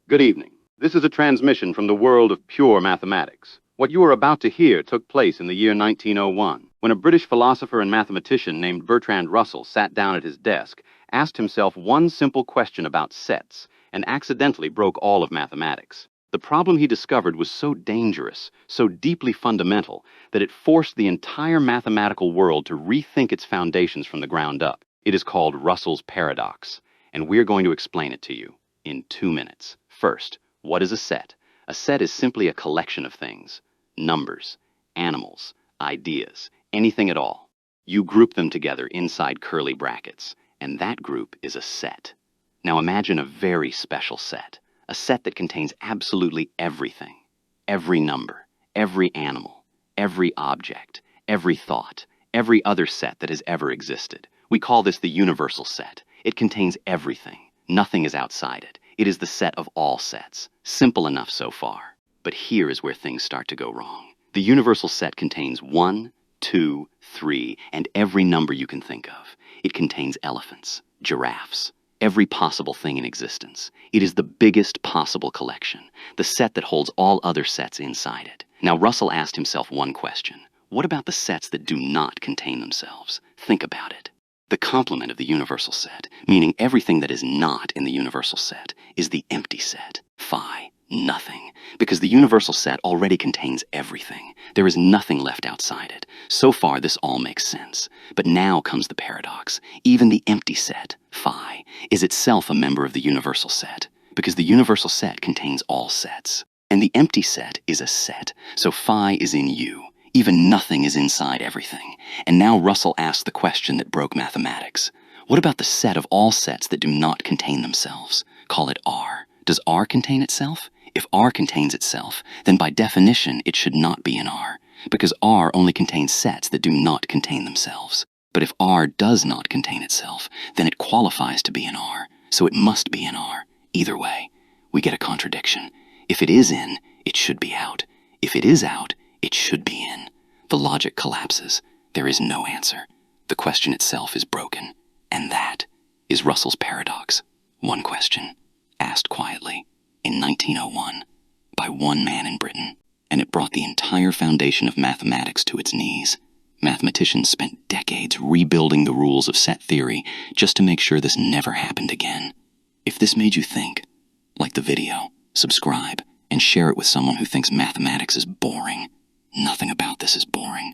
Good evening. This is a transmission from the world of pure mathematics. What you are about to hear took place in the year 1901, when a British philosopher and mathematician named Bertrand Russell sat down at his desk, asked himself one simple question about sets, and accidentally broke all of mathematics. The problem he discovered was so dangerous, so deeply fundamental, that it forced the entire mathematical world to rethink its foundations from the ground up. It is called Russell's paradox, and we're going to explain it to you in 2 minutes. First, what is a set? A set is simply a collection of things. Numbers, animals, ideas, anything at all. You group them together inside curly brackets, and that group is a set. Now imagine a very special set. A set that contains absolutely everything. Every number, every animal, every object, every thought, every other set that has ever existed. We call this the universal set. It contains everything. Nothing is outside it. It is the set of all sets. Simple enough so far. But here is where things start to go wrong. The universal set contains 1, 2, 3, and every number you can think of. It contains elephants, giraffes, every possible thing in existence. It is the biggest possible collection, the set that holds all other sets inside it. Now Russell asked himself one question. What about the sets that do not contain themselves? Think about it. The complement of the universal set, meaning everything that is not in the universal set, is the empty set. Phi, nothing. Because the universal set already contains everything. There is nothing left outside it. So far, this all makes sense. But now comes the paradox. Even the empty set, phi, is itself a member of the universal set. Because the universal set contains all sets. And the empty set is a set, so phi is in you. Even nothing is inside everything. And now Russell asks the question that broke mathematics. What about the set of all sets that do not contain themselves? Call it R. Does R contain itself? If R contains itself, then by definition it should not be in R, because R only contains sets that do not contain themselves. But if R does not contain itself, then it qualifies to be in R, so it must be in R. Either way, we get a contradiction. If it is in, it should be out. If it is out, it should be in. The logic collapses. There is no answer. The question itself is broken. And that is Russell's paradox. One question, asked quietly, in 1901, by one man in Britain. And it brought the entire foundation of mathematics to its knees. Mathematicians spent decades rebuilding the rules of set theory just to make sure this never happened again. If this made you think, like the video, subscribe, and share it with someone who thinks mathematics is boring. Nothing about this is boring.